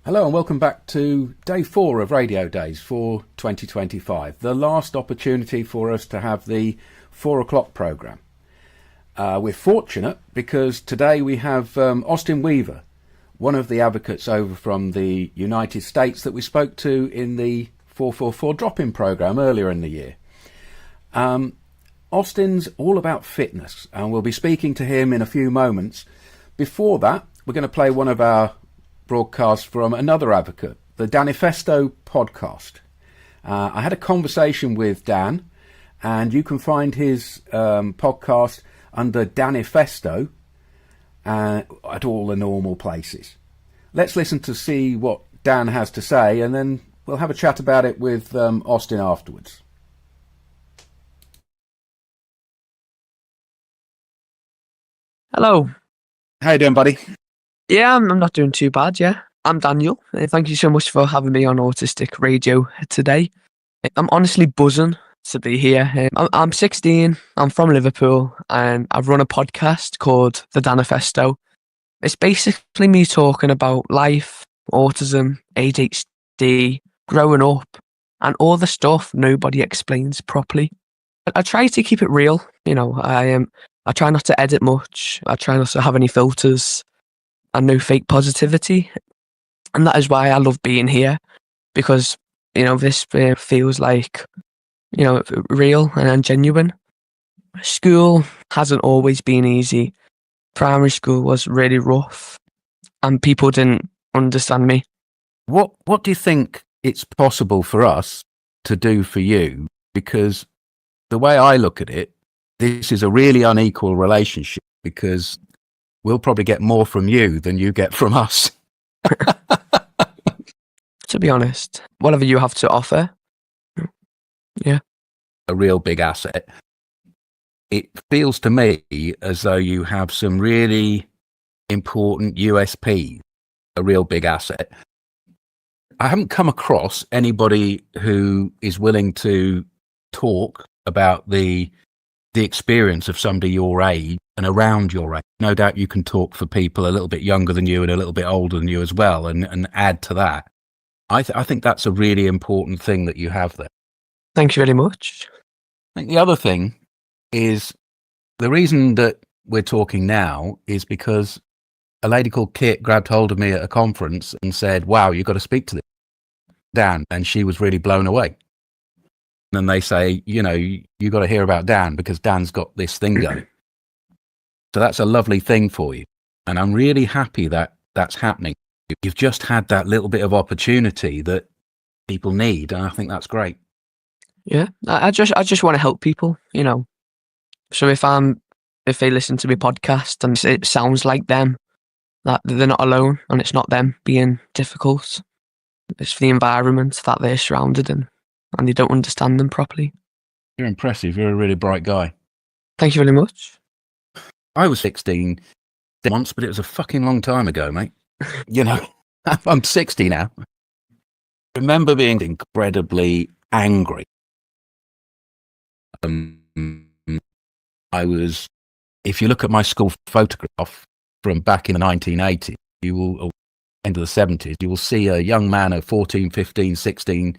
Hello and welcome back to day 4 of Radio Days for 2025, the last opportunity for us to have the 4 o'clock programme. We're fortunate because today we have Austin Weaver, one of the advocates over from the United States that we spoke to in the 444 Drop-In programme earlier in the year. Austin's all about fitness and we'll be speaking to him in a few moments. Before that, we're going to play one of our broadcasts from another advocate, the Danifesto podcast. I had a conversation with Dan, and you can find his podcast under Danifesto at all the normal places. Let's listen to see what Dan has to say, and then we'll have a chat about it with Austin afterwards. Hello. How you doing, buddy? Yeah, I'm not doing too bad, yeah. I'm Daniel. Thank you so much for having me on Autistic Radio today. I'm honestly buzzing to be here. I'm 16, I'm from Liverpool, and I run a podcast called The Danifesto. It's basically me talking about life, autism, ADHD, growing up, and all the stuff nobody explains properly. I try to keep it real, I try not to edit much, I try not to have any filters, and no fake positivity. And that is why I love being here, because, this feels like, real and genuine. School hasn't always been easy. Primary school was really rough and people didn't understand me. What do you think it's possible for us to do for you? Because the way I look at it, this is a really unequal relationship because we'll probably get more from you than you get from us. To be honest, whatever you have to offer, yeah. A real big asset. It feels to me as though you have some really important USP, a real big asset. I haven't come across anybody who is willing to talk about the experience of somebody your age and around your age. No doubt you can talk for people a little bit younger than you and a little bit older than you as well and add to that. I think that's a really important thing that you have there. Thank you very much. I think the other thing is the reason that we're talking now is because a lady called Kit grabbed hold of me at a conference and said, wow, you've got to speak to this Dan. And she was really blown away. And they say, you got to hear about Dan because Dan's got this thing going. So that's a lovely thing for you. And I'm really happy that that's happening. You've just had that little bit of opportunity that people need. And I think that's great. Yeah, I just want to help people, So if they listen to my podcast and it sounds like them, that they're not alone and it's not them being difficult. It's the environment that they're surrounded in. And they don't understand them properly. You're impressive. You're a really bright guy. Thank you very much. I was 16 once, but it was a fucking long time ago, mate. I'm 60 now. I remember being incredibly angry. I was, if you look at my school photograph from back in the 1980s, you will, end of the 70s, you will see a young man of 14, 15, 16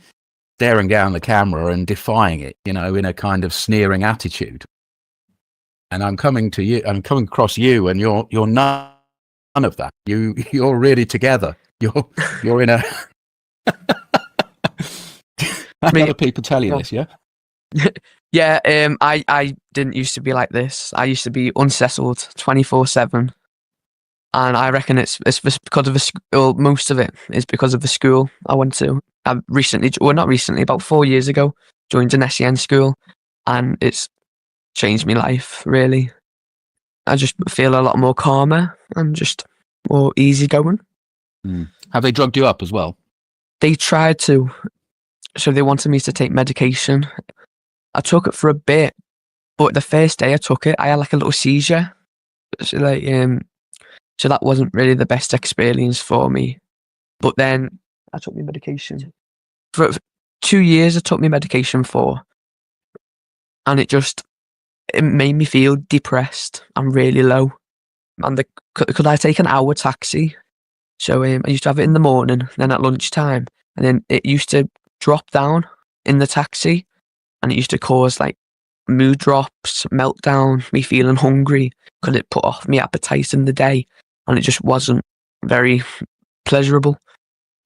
staring down the camera and defying it, in a kind of sneering attitude. And I'm coming across you, and you're none of that. You're really together. You're in a. Other people tell you this, yeah? Yeah. I didn't used to be like this. I used to be unsettled 24/7, and I reckon it's because of the school. Most of it is because of the school I went to. I recently, well, not recently, about 4 years ago, joined an SEN school, and it's changed my life, really. I just feel a lot more calmer and just more easygoing. Have they drugged you up as well? They tried to. So they wanted me to take medication. I took it for a bit, but the first day I took it, I had like a little seizure. So that wasn't really the best experience for me. But then I took my medication. For 2 years I took my medication for, and it made me feel depressed and really low. And could I take an hour taxi So I used to have it in the morning, then at lunchtime, and then it used to drop down in the taxi, and it used to cause like mood drops, meltdown, me feeling hungry because it put off my appetite in the day, and it just wasn't very pleasurable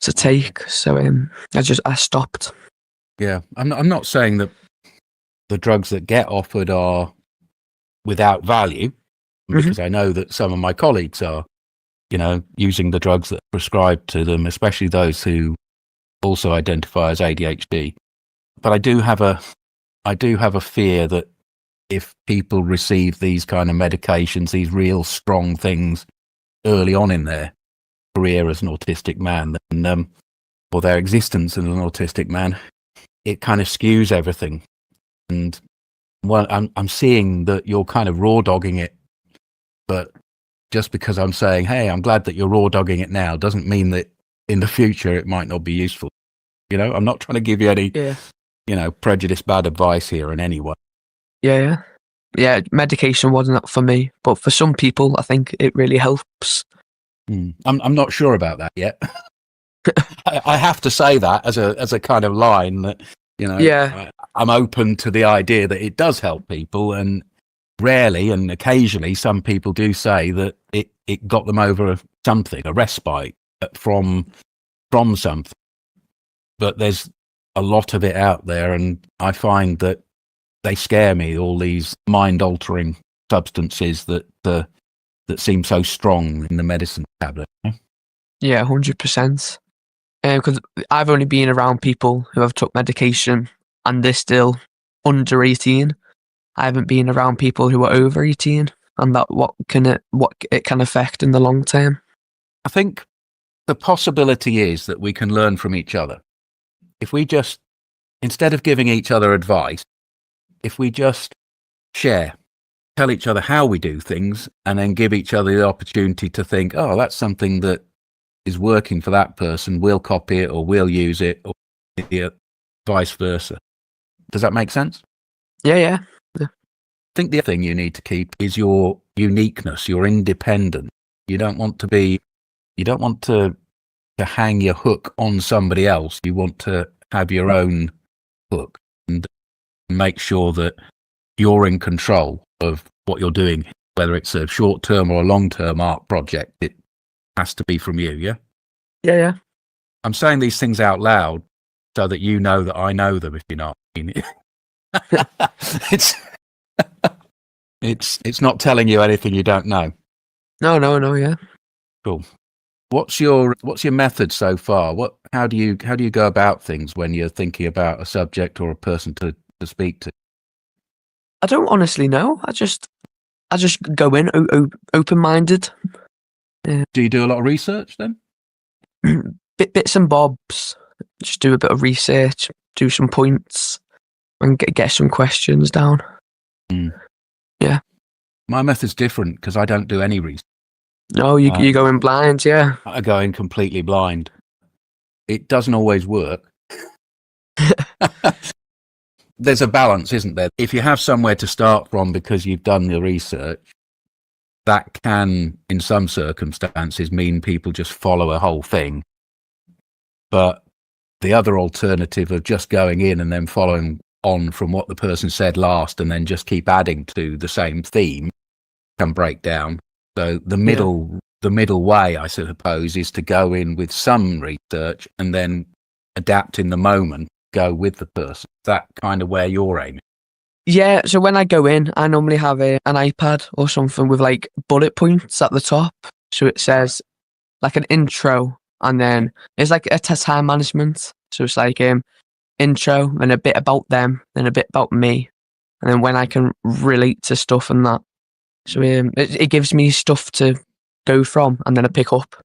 to take. So I stopped. Yeah, I'm not saying that the drugs that get offered are without value, because I know that some of my colleagues are, using the drugs that are prescribed to them, especially those who also identify as ADHD. But I do have a fear that if people receive these kind of medications, these real strong things early on in their career as an autistic man, then, or their existence as an autistic man, it kind of skews everything. And well, I'm seeing that you're kind of raw dogging it, but just because I'm saying, hey, I'm glad that you're raw dogging it now, doesn't mean that in the future it might not be useful. I'm not trying to give you any, prejudiced bad advice here in any way. Yeah. Medication wasn't for me, but for some people, I think it really helps. I'm not sure about that yet. I have to say that as a kind of line that, I'm open to the idea that it does help people, and rarely and occasionally some people do say that it got them over something, a respite from something. But there's a lot of it out there, and I find that they scare me, all these mind-altering substances that seem so strong in the medicine tablet. Yeah, 100%. Because I've only been around people who have took medication and they're still under 18. I haven't been around people who are over 18, and that what it can affect in the long term. I think the possibility is that we can learn from each other. If we just, instead of giving each other advice, if we just share, tell each other how we do things, and then give each other the opportunity to think, oh, that's something that is working for that person, we'll copy it or we'll use it, or vice versa. Does that make sense? Yeah. I think the other thing you need to keep is your uniqueness, your independence. You don't want to hang your hook on somebody else. You want to have your own hook and make sure that you're in control of what you're doing, whether it's a short-term or a long-term art project. It has to be from you, yeah? Yeah. I'm saying these things out loud so that you know that I know them, if you know what I mean. It's not telling you anything you don't know. No, yeah. Cool. What's your method so far? How do you go about things when you're thinking about a subject or a person to speak to? I don't honestly know. I just go in open-minded. Do you do a lot of research then? Bits and bobs. Just do a bit of research, do some points, and get some questions down. Yeah. My method's different because I don't do any research. No, you go in blind, yeah. I go in completely blind. It doesn't always work. There's a balance, isn't there? If you have somewhere to start from because you've done the research, that can, in some circumstances, mean people just follow a whole thing. But the other alternative of just going in and then following on from what the person said last and then just keep adding to the same theme can break down. So the middle way, I suppose, is to go in with some research and then adapt in the moment, go with the person. Is that kind of where you're aiming? Yeah, so when I go in, I normally have an iPad or something with like bullet points at the top. So it says like an intro, and then it's like a time management. So it's like intro and a bit about them, then a bit about me, and then when I can relate to stuff and that. So it gives me stuff to go from, and then I pick up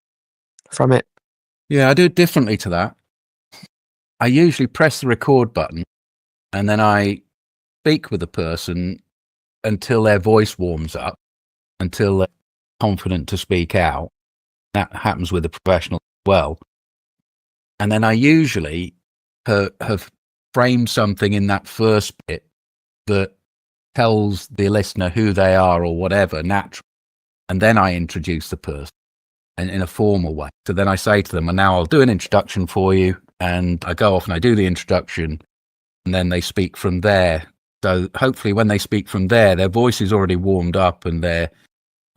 from it. Yeah, I do it differently to that. I usually press the record button, and then I speak with the person until their voice warms up, until they're confident to speak out. That happens with a professional as well. And then I usually have framed something in that first bit that tells the listener who they are or whatever naturally. And then I introduce the person. and in a formal way. So then I say to them, and now I'll do an introduction for you. And I go off and I do the introduction, and then they speak from there. So hopefully when they speak from there, their voice is already warmed up and they're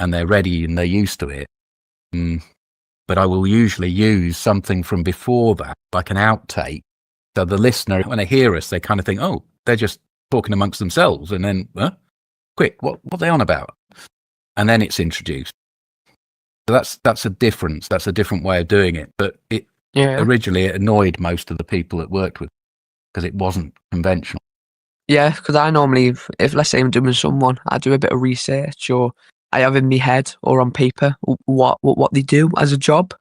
ready and they're used to it. But I will usually use something from before that, like an outtake. So the listener, when they hear us, they kind of think, oh, they're just talking amongst themselves. And then, quick, what are they on about? And then it's introduced. So that's a difference. That's a different way of doing it. But originally it annoyed most of the people it worked with because it wasn't conventional. Yeah, because I normally, if let's say I'm doing someone, I do a bit of research, or I have in my head or on paper what they do as a job,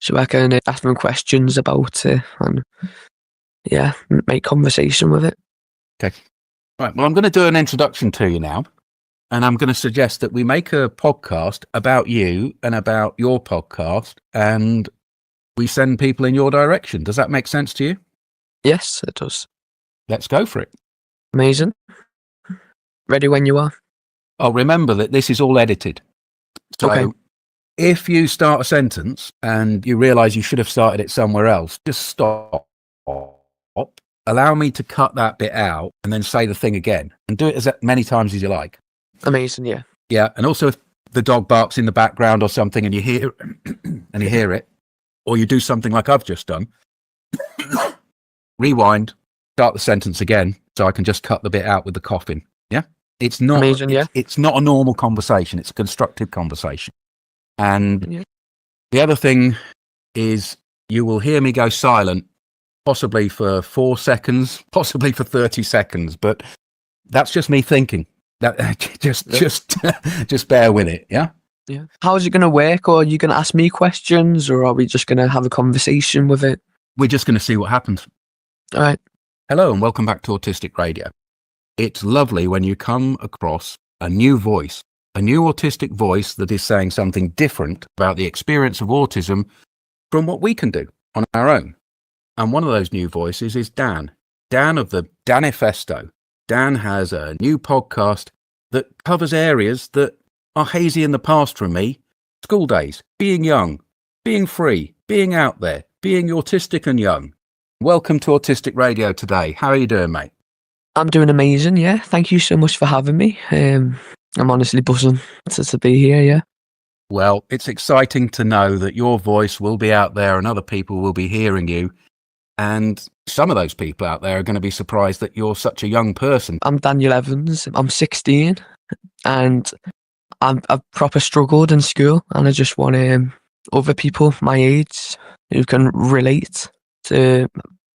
so I can ask them questions about it and make conversation with it. Okay. Right. Well, I'm going to do an introduction to you now, and I'm going to suggest that we make a podcast about you and about your podcast, and we send people in your direction. Does that make sense to you? Yes, it does. Let's go for it. Amazing. Ready when you are. Oh, remember that this is all edited. So okay. If you start a sentence and you realise you should have started it somewhere else, just stop. Allow me to cut that bit out and then say the thing again, and do it as many times as you like. Amazing, yeah. Yeah, and also if the dog barks in the background or something and you hear it, or you do something like I've just done, rewind, start the sentence again, so I can just cut the bit out with the coughing. Yeah, it's not amazing. It's not a normal conversation; it's a constructive conversation. And the other thing is, you will hear me go silent, possibly for 4 seconds, possibly for 30 seconds, but that's just me thinking. That just bear with it. Yeah. Yeah. How is it going to work? Or are you going to ask me questions, or are we just going to have a conversation with it? We're just going to see what happens. All right. Hello and welcome back to Autistic Radio. It's lovely when you come across a new voice, a new autistic voice that is saying something different about the experience of autism from what we can do on our own. And one of those new voices is Dan. Dan of the Danifesto. Dan has a new podcast that covers areas that are hazy in the past from me. School days, being young, being free, being out there, being autistic and young. Welcome to Autistic Radio today. How are you doing, mate? I'm doing amazing, yeah. Thank you so much for having me. I'm honestly buzzing to be here, yeah. Well, it's exciting to know that your voice will be out there and other people will be hearing you. And some of those people out there are going to be surprised that you're such a young person. I'm Daniel Evans. I'm 16 and I've proper struggled in school, and I just want other people my age who can relate to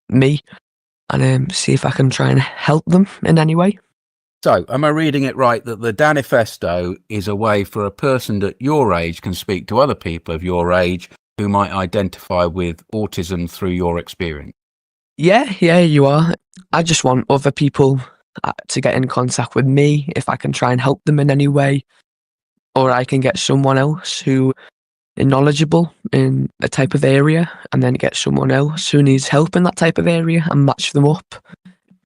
me and see if I can try and help them in any way. So, am I reading it right that the Danifesto is a way for a person at your age can speak to other people of your age who might identify with autism through your experience? Yeah, you are. I just want other people to get in contact with me if I can try and help them in any way, or I can get someone else who is knowledgeable in a type of area and then get someone else who needs help in that type of area and match them up.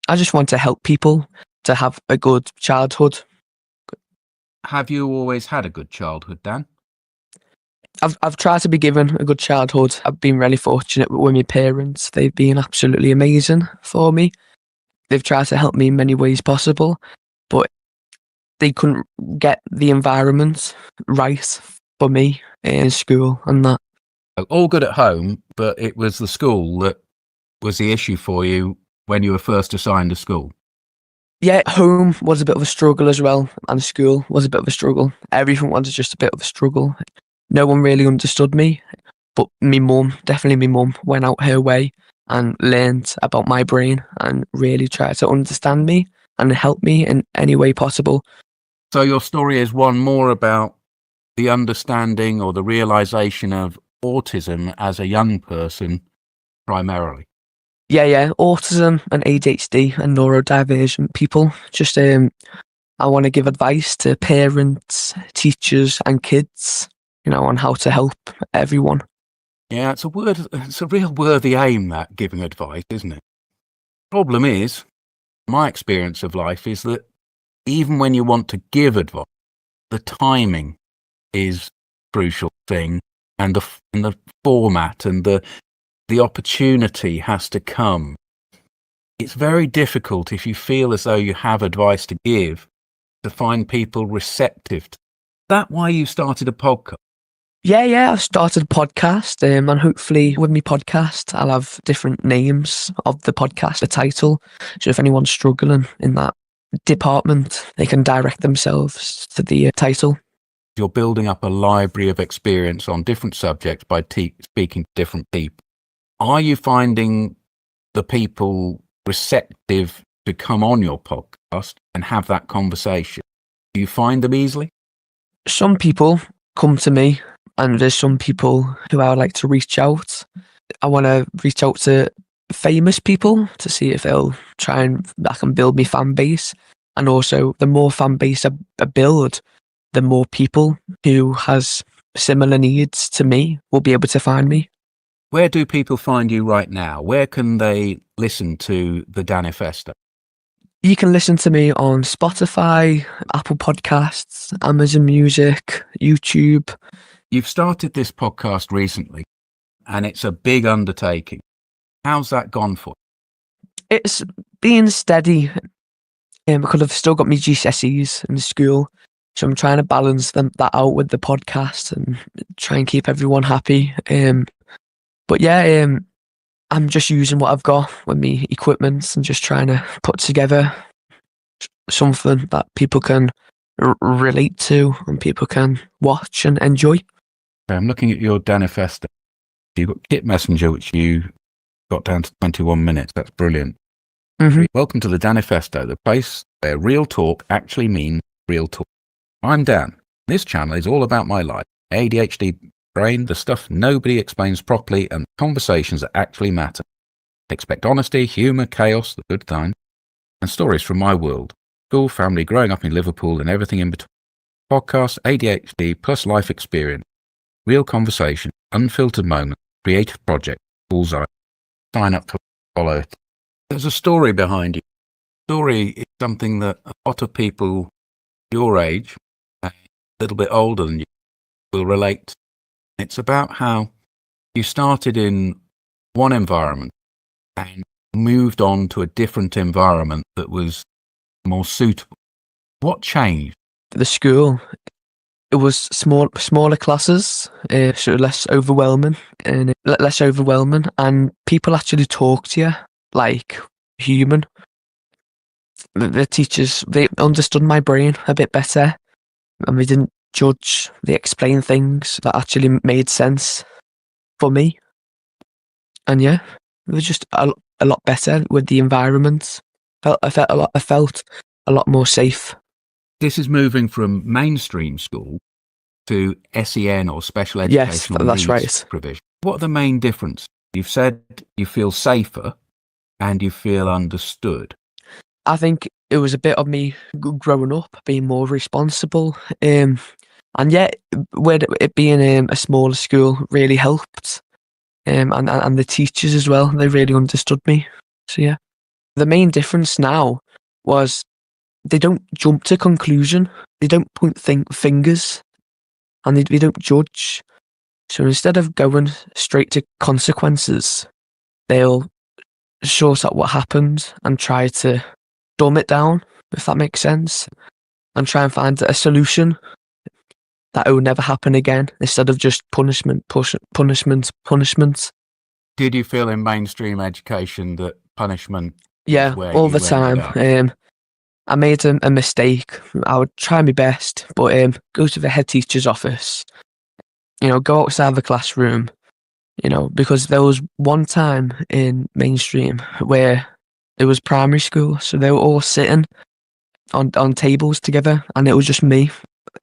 I just want to help people to have a good childhood. Have you always had a good childhood, Dan? I've tried to be given a good childhood. I've been really fortunate with my parents. They've been absolutely amazing for me. They've tried to help me in many ways possible, but they couldn't get the environment right for me in school and that. All good at home, but it was the school that was the issue for you when you were first assigned to school. Yeah, home was a bit of a struggle as well, and school was a bit of a struggle. Everything was just a bit of a struggle. No one really understood me, but my mum went out her way and learned about my brain and really tried to understand me and help me in any way possible. So your story is one more about the understanding or the realization of autism as a young person primarily. Yeah, autism and ADHD and neurodivergent people. Just I want to give advice to parents, teachers and kids, on how to help everyone. Yeah, it's a real worthy aim, that, giving advice, isn't it? Problem is, my experience of life is that even when you want to give advice, the timing is a crucial thing. and the format and the opportunity has to come. It's very difficult if you feel as though you have advice to give to find people receptive. Is that why you started a podcast? Yeah, I started a podcast, and hopefully with my podcast, I'll have different names of the podcast, the title. So if anyone's struggling in that department, they can direct themselves to the title. You're building up a library of experience on different subjects by speaking to different people. Are you finding the people receptive to come on your podcast and have that conversation? Do you find them easily? Some people come to me, and there's some people who I would like to reach out. I want to reach out to famous people to see if they'll try and I can build my fan base. And also, the more fan base I build, the more people who has similar needs to me will be able to find me. Where do people find you right now? Where can they listen to the Danifesto? You can listen to me on Spotify, Apple Podcasts, Amazon Music, YouTube. You've started this podcast recently, and it's a big undertaking. How's that gone for you? It's been steady because I've still got my GCSEs in school. So I'm trying to balance that out with the podcast and try and keep everyone happy. But yeah, I'm just using what I've got with me equipment and just trying to put together something that people can relate to and people can watch and enjoy. I'm looking at your Danifesto. You've got Kit Messenger, which you got down to 21 minutes. That's brilliant. Mm-hmm. Welcome to the Danifesto, the place where real talk actually means real talk. I'm Dan. This channel is all about my life, ADHD brain, the stuff nobody explains properly, and conversations that actually matter. Expect honesty, humour, chaos, the good kind, and stories from my world. School, family, growing up in Liverpool, and everything in between. Podcast, ADHD, plus life experience. Real conversation, unfiltered moments, creative project, bullseye. Sign up to follow it. There's a story behind you. Story is something that a lot of people your age, a little bit older than you, will relate to. It's about how you started in one environment and moved on to a different environment that was more suitable. What changed? The school, it was smaller classes, so less overwhelming, and people actually talk to you like human. The teachers, they understood my brain a bit better, and they didn't judge. They explained things that actually made sense for me. And yeah, it was just a lot better with the environment. I felt a lot more safe. This is moving from mainstream school to SEN or special educational that's needs right. provision. What are the main differences? You've said you feel safer and you feel understood. I think it was a bit of me growing up, being more responsible. And yeah, with it being a smaller school really helped. And the teachers as well, they really understood me. So yeah. The main difference now was they don't jump to conclusion. They don't point fingers, and they don't judge. So instead of going straight to consequences, they'll sort out what happened and try to dumb it down, if that makes sense, and try and find a solution that will never happen again, instead of just punishment. Did you feel in mainstream education that punishment? Yeah, all the time. I made a mistake. I would try my best, but go to the head teacher's office, go outside the classroom, because there was one time in mainstream where it was primary school, so they were all sitting on tables together, and it was just me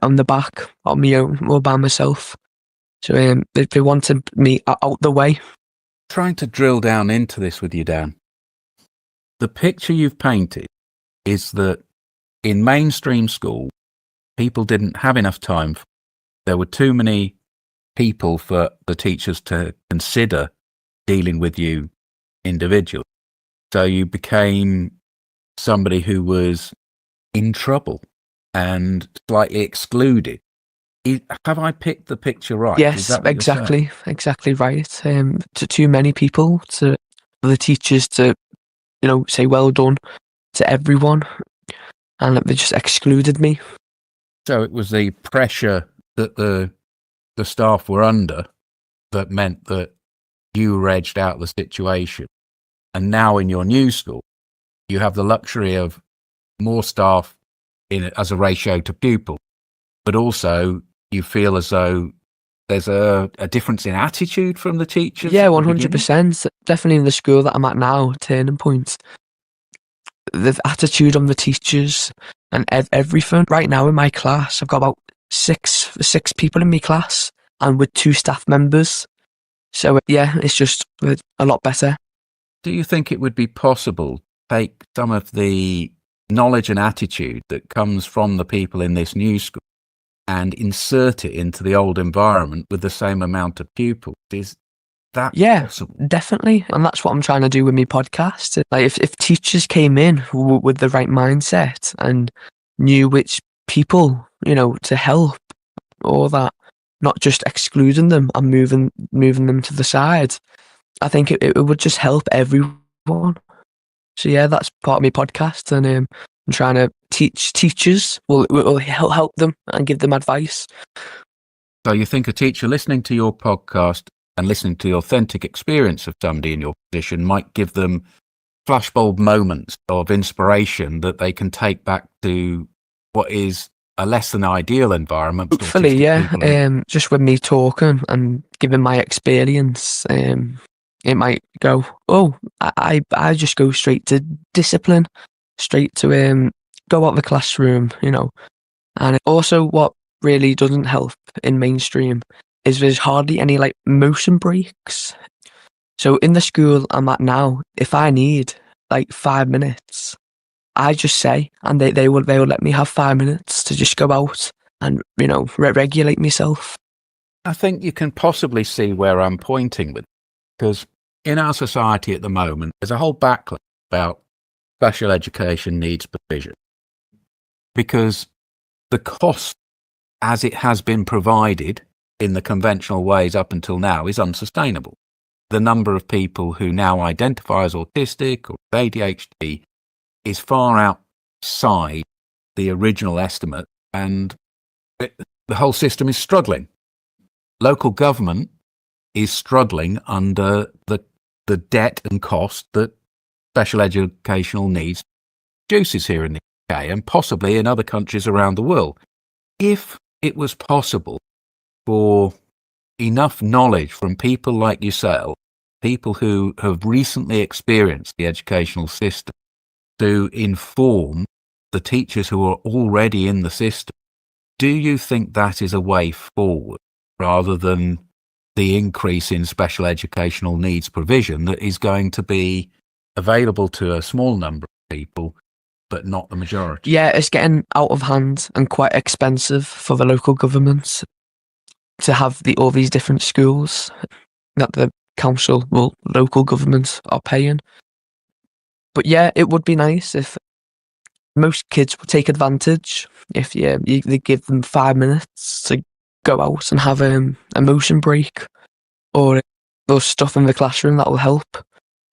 on the back, on my own, all by myself. So they wanted me out the way. Trying to drill down into this with you, Dan. The picture you've painted is that in mainstream school, people didn't have enough time. There were too many people for the teachers to consider dealing with you individually. So you became somebody who was in trouble and slightly excluded. Have I picked the picture right? Is Yes, that what you're saying? exactly right. To too many people, for the teachers to, say well done to everyone, and they just excluded me. So it was the pressure that the staff were under that meant that you were edged out of the situation. And now in your new school, you have the luxury of more staff in it as a ratio to pupil, but also you feel as though there's a difference in attitude from the teachers. Yeah, 100%. Definitely in the school that I'm at now, turning point. The attitude on the teachers and everything. Right now in my class, I've got about six people in my class, and with 2 staff members. So yeah, it's just a lot better. Do you think it would be possible to take some of the knowledge and attitude that comes from the people in this new school and insert it into the old environment with the same amount of pupils? Is that possible? Definitely. And that's what I'm trying to do with my podcast. Like if teachers came in with the right mindset and knew which people, to help, or that, not just excluding them and moving them to the side, I think it would just help everyone. So yeah, that's part of my podcast, and I'm trying to teach teachers. Will help them and give them advice. So you think a teacher listening to your podcast and listening to the authentic experience of somebody in your position might give them flashbulb moments of inspiration that they can take back to what is a less than ideal environment? Hopefully, yeah. Just with me talking and giving my experience, it might go, I just go straight to discipline, straight to go out the classroom, And also what really doesn't help in mainstream is there's hardly any motion breaks. So in the school I'm at now, if I need 5 minutes, I just say, and they will let me have 5 minutes to just go out and, regulate myself. I think you can possibly see where I'm pointing with, because in our society at the moment, there's a whole backlash about special education needs provision, because the cost as it has been provided in the conventional ways up until now is unsustainable. The number of people who now identify as autistic or ADHD is far outside the original estimate, and the whole system is struggling. Local government is struggling under the debt and cost that special educational needs produces here in the UK and possibly in other countries around the world. If it was possible for enough knowledge from people like yourself, people who have recently experienced the educational system, to inform the teachers who are already in the system, do you think that is a way forward rather than the increase in special educational needs provision that is going to be available to a small number of people, but not the majority? Yeah, it's getting out of hand and quite expensive for the local governments to have all these different schools that the local governments are paying. But yeah, it would be nice if most kids would take advantage if they give them 5 minutes to go out and have a motion break, or there's stuff in the classroom that will help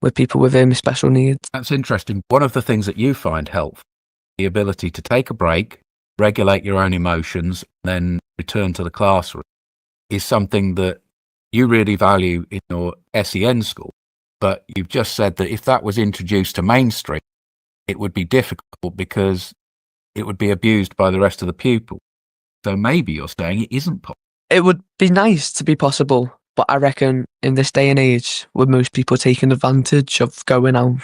with people with special needs. That's interesting. One of the things that you find helpful, the ability to take a break, regulate your own emotions, then return to the classroom, is something that you really value in your SEN school. But you've just said that if that was introduced to mainstream, it would be difficult because it would be abused by the rest of the pupils. So maybe you're saying it isn't possible. It would be nice to be possible, but I reckon in this day and age, with most people taking advantage of going out,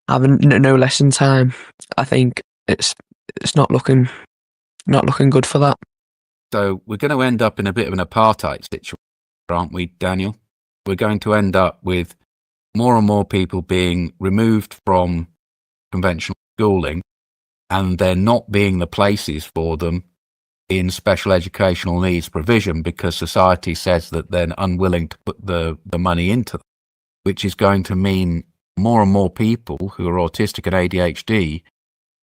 having no lesson time, I think it's not looking good for that. So we're going to end up in a bit of an apartheid situation, aren't we, Daniel? We're going to end up with more and more people being removed from conventional schooling, and there not being the places for them in special educational needs provision because society says that they're unwilling to put the money into them, which is going to mean more and more people who are autistic and ADHD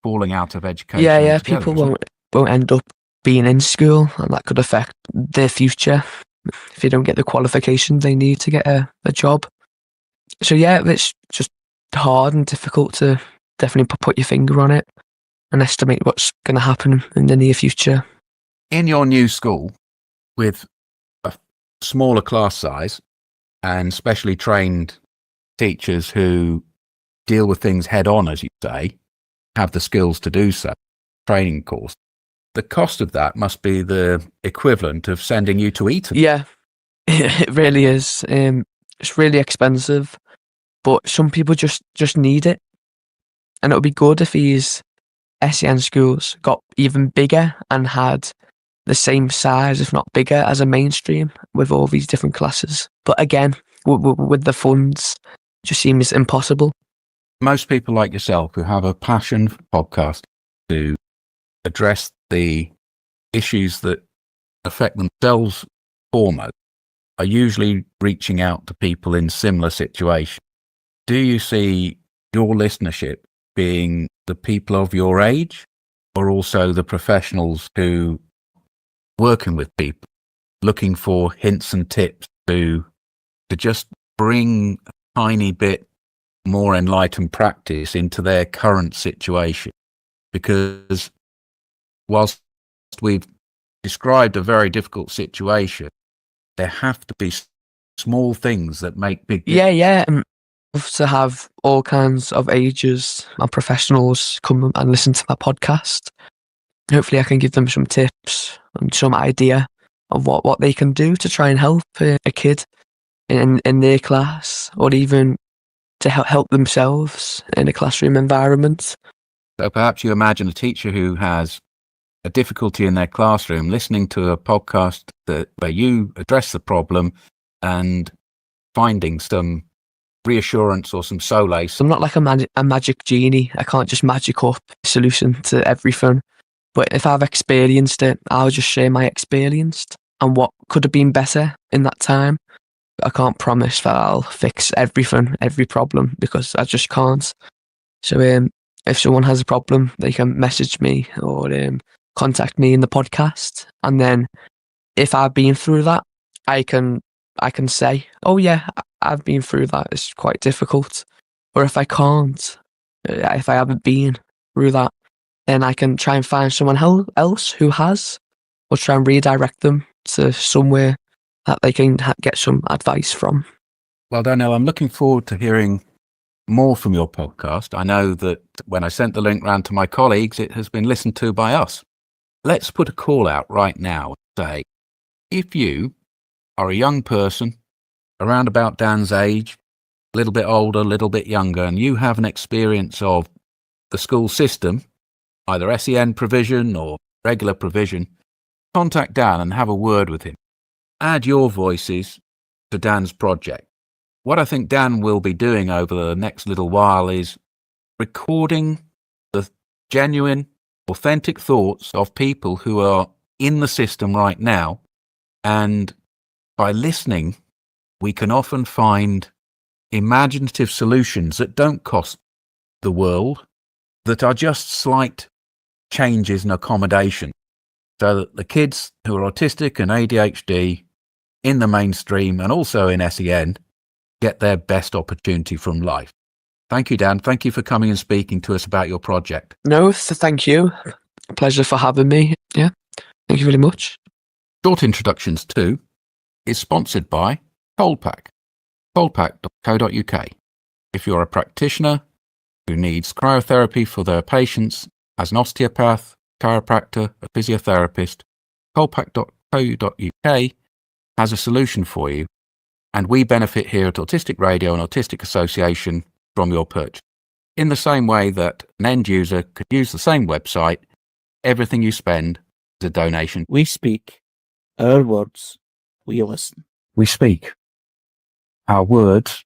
falling out of education. Yeah, together, people won't end up being in school, and that could affect their future if they don't get the qualifications they need to get a job. So yeah, it's just hard and difficult to definitely put your finger on it and estimate what's going to happen in the near future. In your new school, with a smaller class size and specially trained teachers who deal with things head on, as you say, have the skills to do so, training course, the cost of that must be the equivalent of sending you to Eton. Yeah, it really is. It's really expensive, but some people just need it. And it would be good if these SEN schools got even bigger and had the same size, if not bigger, as a mainstream with all these different classes. But again, with the funds, it just seems impossible. Most people like yourself who have a passion for podcasts to address the issues that affect themselves foremost are usually reaching out to people in similar situations. Do you see your listenership being the people of your age, or also the professionals who working with people, looking for hints and tips to just bring a tiny bit more enlightened practice into their current situation? Because whilst we've described a very difficult situation, there have to be small things that make big difference. Yeah. To have all kinds of ages and professionals come and listen to my podcast. Hopefully I can give them some tips and some idea of what they can do to try and help a kid in their class, or even to help themselves in a classroom environment. So perhaps you imagine a teacher who has a difficulty in their classroom listening to a podcast where you address the problem and finding some reassurance or some solace. I'm not like a magic genie. I can't just magic up a solution to everything. But if I've experienced it, I'll just share my experience and what could have been better in that time. I can't promise that I'll fix everything, every problem, because I just can't. So if someone has a problem, they can message me or contact me in the podcast. And then if I've been through that, I can say, oh yeah, I've been through that. It's quite difficult. Or if I can't, if I haven't been through that, then I can try and find someone else who has, or try and redirect them to somewhere that they can get some advice from. Well, Daniel, I'm looking forward to hearing more from your podcast. I know that when I sent the link round to my colleagues, it has been listened to by us. Let's put a call out right now and say, if you are a young person around about Dan's age, a little bit older, a little bit younger, and you have an experience of the school system, either SEN provision or regular provision, contact Dan and have a word with him. Add your voices to Dan's project. What I think Dan will be doing over the next little while is recording the genuine, authentic thoughts of people who are in the system right now. And by listening, we can often find imaginative solutions that don't cost the world, that are just slight changes in accommodation, so that the kids who are autistic and ADHD in the mainstream and also in SEN get their best opportunity from life. Thank you, Dan. Thank you for coming and speaking to us about your project. No, thank you. A pleasure for having me. Yeah, thank you very much. Short Introductions 2 is sponsored by Coldpack, coldpack.co.uk. If you're a practitioner who needs cryotherapy for their patients as an osteopath, chiropractor, a physiotherapist, coldpack.co.uk has a solution for you, and we benefit here at Autistic Radio and Autistic Association from your purchase. In the same way that an end user could use the same website, everything you spend is a donation. We speak. Our words, we listen. We speak. Our words,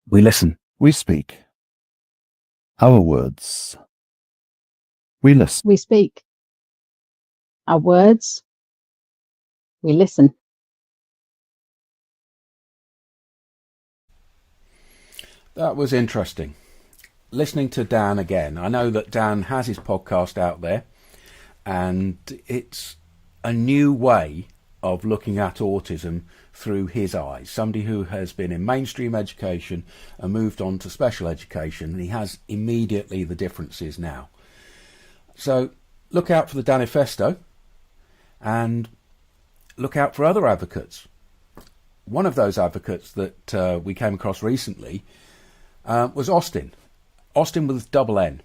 we listen. We speak. Our words, we listen. We speak. Our words, we listen. That was interesting. Listening to Dan again. I know that Dan has his podcast out there, and it's a new way of looking at autism through his eyes. Somebody who has been in mainstream education and moved on to special education, and he has immediately the differences now. So look out for the Danifesto and look out for other advocates. One of those advocates that we came across recently was Austin. Austin with double N.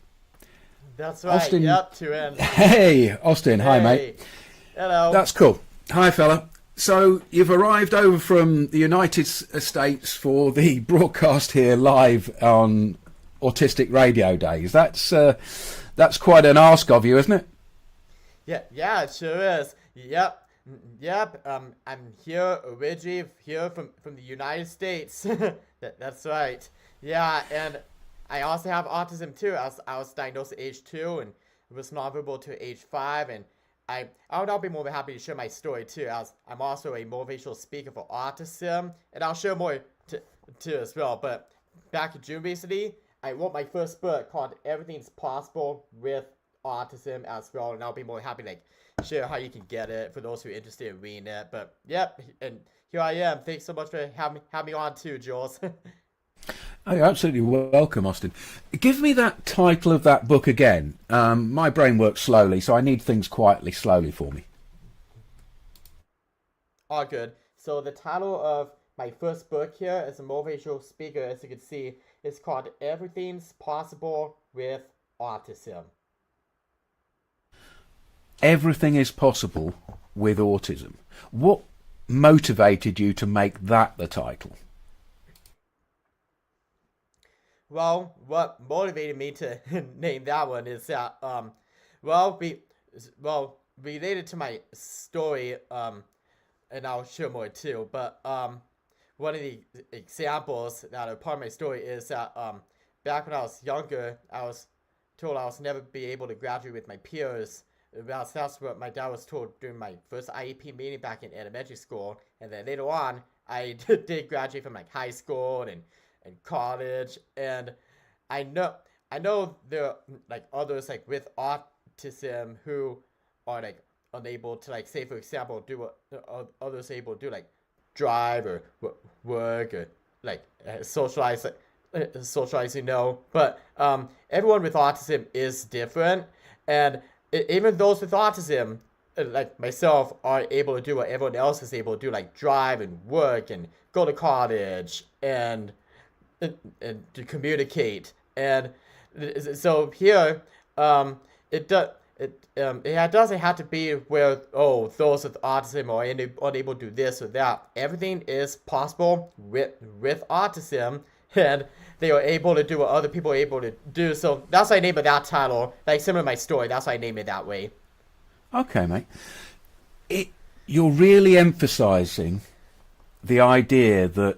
That's right. Austin, yep, 2N. Hey, Austin. Hi, mate. Hello. That's cool. Hi, fella. So you've arrived over from the United States for the broadcast here live on Autistic Radio Days. That's quite an ask of you, isn't it? Yeah, it sure is. Yep. I'm here originally from the United States. That's right. Yeah, and I also have autism too. I was diagnosed at age 2 and was nonverbal to age 5, and I'll be more than happy to share my story too, as I'm also a motivational speaker for autism, and I'll share more too as well. But back in June recently, I wrote my first book called Everything's Possible with Autism as well, and I'll be more happy to share how you can get it for those who are interested in reading it. But yep, and here I am. Thanks so much for having me on too, Jules. Oh, you're absolutely welcome, Austin. Give me that title of that book again. My brain works slowly, so I need things quietly, slowly for me. All good. So the title of my first book here as a motivational speaker, as you can see, is called Everything's Possible with Autism. Everything is possible with autism. What motivated you to make that the title? Well, what motivated me to name that one is that, related to my story, and I'll share more too, but, one of the examples that are part of my story is that, back when I was younger, I was told I was never be able to graduate with my peers. That's what my dad was told during my first IEP meeting back in elementary school, and then later on, I did graduate from like high school and college, and I know there are like others like with autism who are like unable to, like, say for example, do what others are able to do, like drive or work or like socialize, but everyone with autism is different, and even those with autism, like myself, are able to do what everyone else is able to do, like drive and work and go to college and to communicate. And so here, it doesn't have to be where, those with autism are unable to do this or that. Everything is possible with autism, and they are able to do what other people are able to do. So that's why I named it that title. Like, similar to my story, that's why I named it that way. Okay, mate. You're really emphasizing the idea that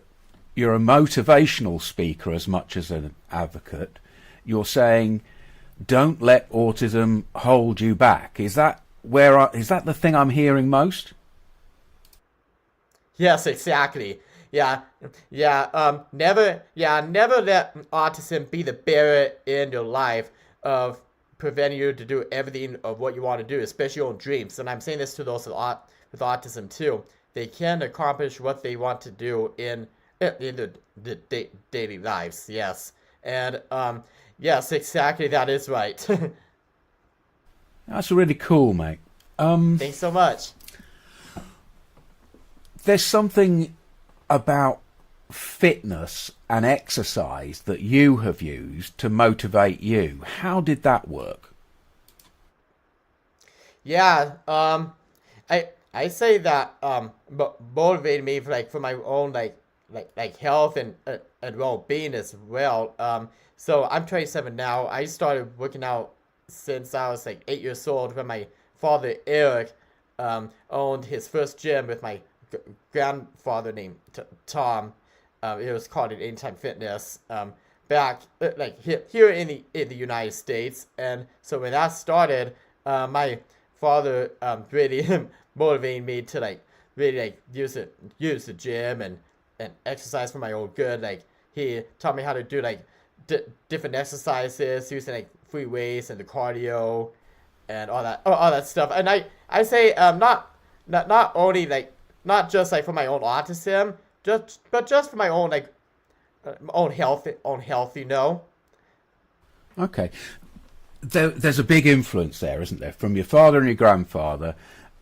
you're a motivational speaker as much as an advocate. You're saying, don't let autism hold you back. Is that the thing I'm hearing most? Yes, exactly. Never let autism be the barrier in your life of preventing you to do everything of what you want to do, especially your own dreams. And I'm saying this to those with autism too. They can accomplish what they want to do in the daily lives. Yes. And yes, exactly, that is right. That's really cool, mate. Thanks so much. There's something about fitness and exercise that you have used to motivate you. How did that work? Yeah, I say that motivated me for my own like health and well-being as well. So I'm 27 now. I started working out since I was like 8 years old, when my father Eric owned his first gym with my grandfather named Tom. It was called Anytime Fitness. Back here in the United States. And so when that started, my father really motivated me to really use the gym and exercise for my own good. Like, he taught me how to do different exercises using free weights and the cardio, and all that stuff. And I say not only like not just like for my own autism, but just for my own like own health, you know. Okay. There's a big influence there, isn't there, from your father and your grandfather,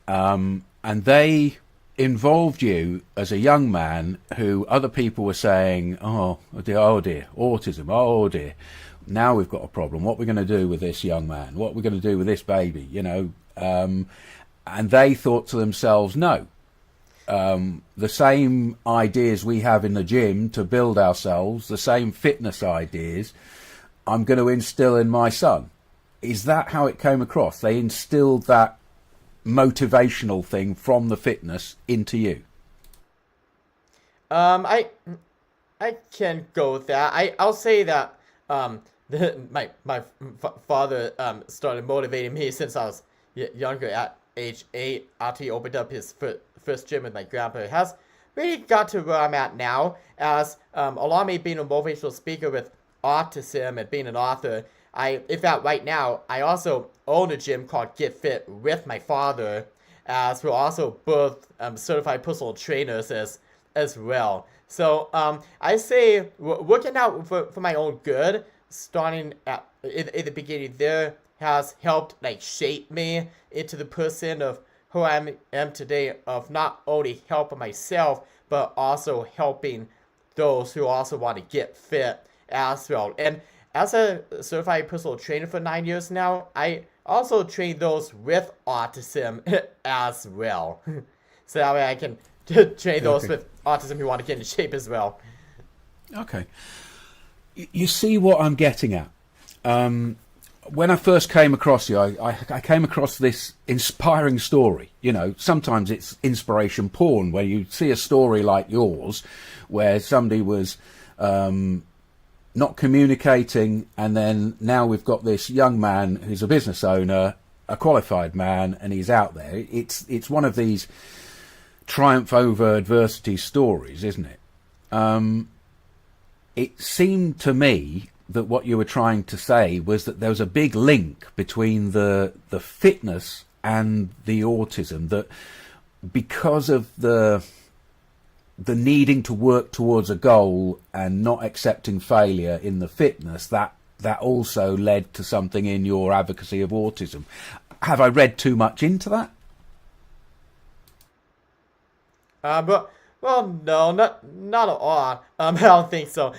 and they involved you as a young man who other people were saying, oh dear, autism, oh dear, now we've got a problem. What are we going to do with this young man? What are we going to do with this baby? You know, and they thought to themselves, no, the same ideas we have in the gym to build ourselves, the same fitness ideas, I'm going to instill in my son. Is that how it came across? They instilled that motivational thing from the fitness into you? I can go with that. I'll say that my father started motivating me since I was younger. At age 8, after he opened up his first gym with my grandpa, it has really got to where I'm at now. As along me being a motivational speaker with autism and being an author, in fact, right now, I also own a gym called Get Fit with my father, as we're also both certified personal trainers as well. So I say working out for my own good, starting in the beginning there, has helped like shape me into the person of who I am today, of not only helping myself, but also helping those who also want to get fit as well. And as a certified personal trainer for 9 years now, I also train those with autism as well. So that way I can train those with autism who want to get in shape as well. Okay. You see what I'm getting at? When I first came across you, I came across this inspiring story. You know, sometimes it's inspiration porn, where you see a story like yours, where somebody was not communicating, and then now we've got this young man who's a business owner, a qualified man, and he's out there. It's one of these triumph over adversity stories, isn't it? It seemed to me that what you were trying to say was that there was a big link between the fitness and the autism, that because of the needing to work towards a goal and not accepting failure in the fitness, that also led to something in your advocacy of autism. Have I read too much into that? Well, no, not at all. I don't think so.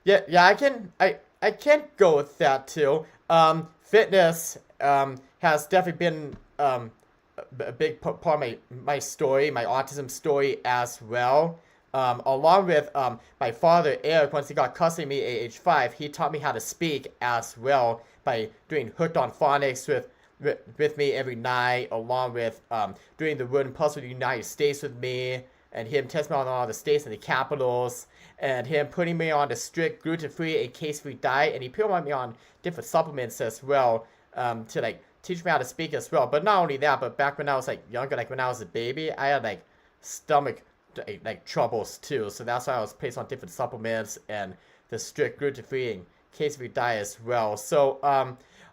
Yeah, I can go with that too. Fitness has definitely been a big part of my story, my autism story as well. Along with my father, Eric, once he got custody of me at age 5, he taught me how to speak as well by doing Hooked on Phonics with me every night, along with doing the Word and Puzzle of the United States with me, and him testing me on all the states and the capitals, and him putting me on a strict gluten-free and case-free diet, and he put me on different supplements as well to like teach me how to speak as well. But not only that, but back when I was like younger, like when I was a baby, I had like stomach like troubles too. So that's why I was placed on different supplements and the strict gluten-free and case-free diet as well. So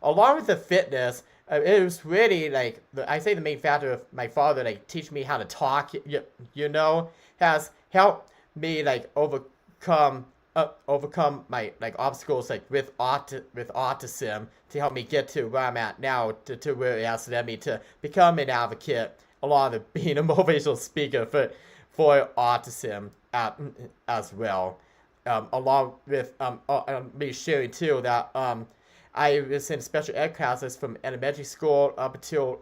along with the fitness, it was really like I say the main factor of my father like teaching me how to talk, you know, has helped me like overcome my like obstacles like with autism to help me get to where I'm at now, to where it has led me to become an advocate, along with being a motivational speaker for autism as well. Along with me sharing too that I was in special ed classes from elementary school up until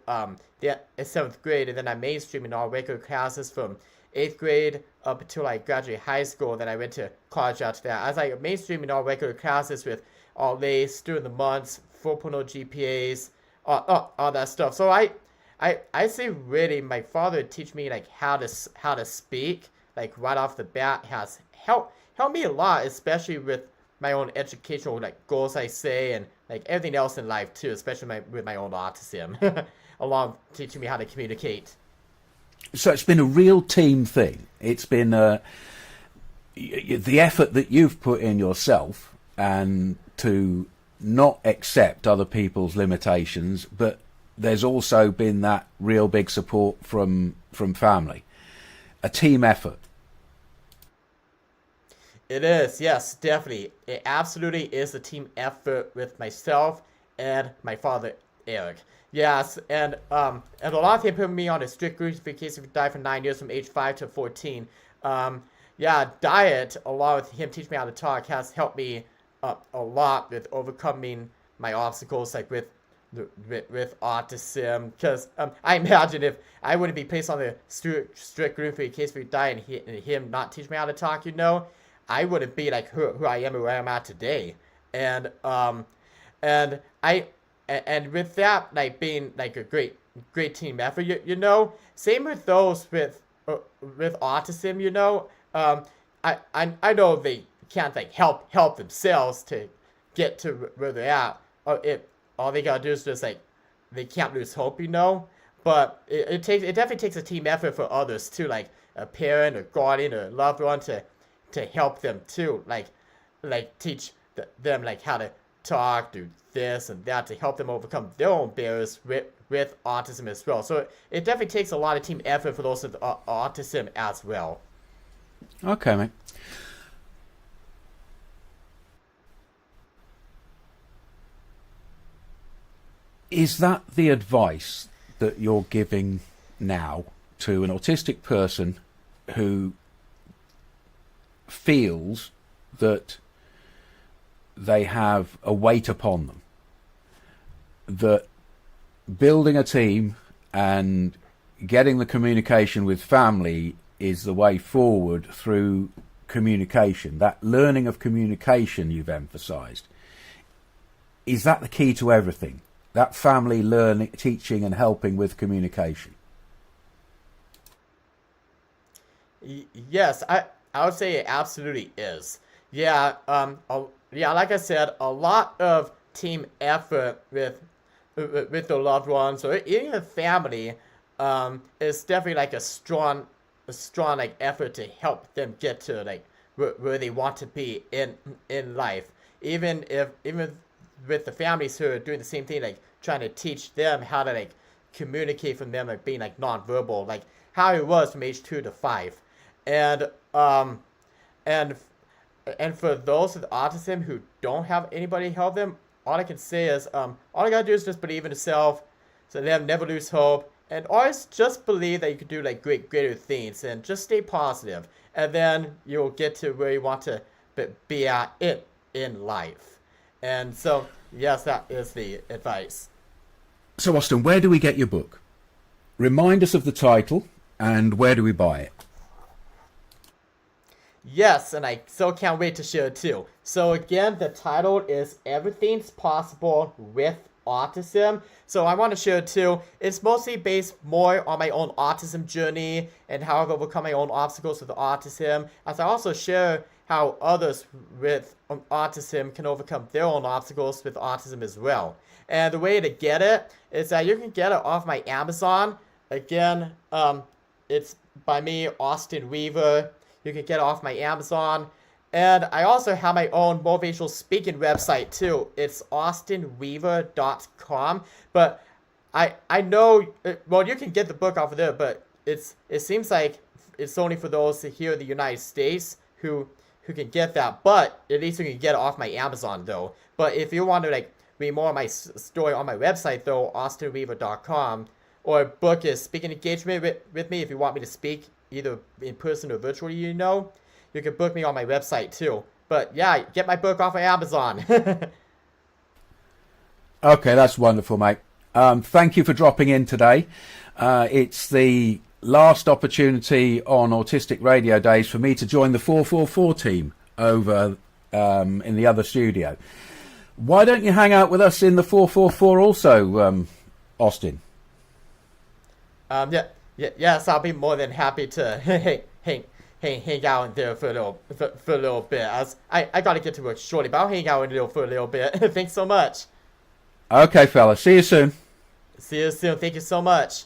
the 7th grade, and then I mainstreamed in all regular classes from 8th grade up until I graduated high school. Then I went to college after that. I was like mainstreaming in all regular classes with all A's during the months, 4.0 GPAs, all that stuff. So I say really my father teach me like how to speak like right off the bat has helped me a lot, especially with my own educational like goals, I say, and like everything else in life too, especially with my own autism, along teaching me how to communicate. So it's been a real team thing. It's been the effort that you've put in yourself and to not accept other people's limitations, but there's also been that real big support from family, a team effort. It is, yes, definitely. It absolutely is a team effort with myself and my father, Eric. Yes, and a lot of him put me on a strict group in case if you die for 9 years from age 5 to 14. Yeah, diet, along with him teaching me how to talk, has helped me a lot with overcoming my obstacles, like with autism. Because I imagine if I wouldn't be placed on the strict group in case we die and him not teach me how to talk, you know, I wouldn't be like who I am or where I'm at today. And with that, like being like a great team effort, you know, same with those with autism, you know, I know they can't like help themselves to get to where they're at. All they gotta do is just like they can't lose hope, you know. But it definitely takes a team effort for others too, like a parent or guardian or loved one to help them too, like teach them like how to talk, do this and that to help them overcome their own barriers with autism as well. So it definitely takes a lot of team effort for those with autism as well. Okay, mate. Is that the advice that you're giving now to an autistic person who feels that they have a weight upon them, that building a team and getting the communication with family is the way forward through communication, that learning of communication you've emphasized? Is that the key to everything? That family learning, teaching and helping with communication? Yes, I would say it absolutely is. Yeah, yeah, like I said, a lot of team effort with the loved ones or even the family is definitely like a strong like effort to help them get to like where they want to be in life. Even with the families who are doing the same thing, like trying to teach them how to like communicate from them, like being like nonverbal, like how it was from age 2 to 5. And for those with autism who don't have anybody help them, all I can say is all I gotta do is just believe in yourself, so them never lose hope, and always just believe that you can do like greater things, and just stay positive, and then you'll get to where you want to be at in life. And so yes, that is the advice. So Austin, where do we get your book? Remind us of the title and where do we buy it? Yes, and I so can't wait to share it too. So again, the title is Everything's Possible with Autism. So I want to share it too. It's mostly based more on my own autism journey and how I've overcome my own obstacles with autism, as I also share how others with autism can overcome their own obstacles with autism as well. And the way to get it is that you can get it off my Amazon. Again, it's by me, Austin Weaver. You can get it off my Amazon. And I also have my own motivational speaking website too. It's austinweaver.com. But I know, well, you can get the book off of there, but it seems like it's only for those here in the United States who can get that. But at least you can get it off my Amazon though. But if you want to like read more of my story on my website though, austinweaver.com, or book a speaking engagement with me if you want me to speak either in person or virtually, you know, you can book me on my website too. But yeah, get my book off of Amazon. Okay, that's wonderful, mate. Thank you for dropping in today. It's the last opportunity on Autistic Radio Days for me to join the 444 team over in the other studio. Why don't you hang out with us in the 444 also, Austin? Yes, I'll be more than happy to hang out in there for a little bit. As I gotta get to work shortly, but I'll hang out in there for a little bit. Thanks so much. Okay, fella. See you soon. See you soon. Thank you so much.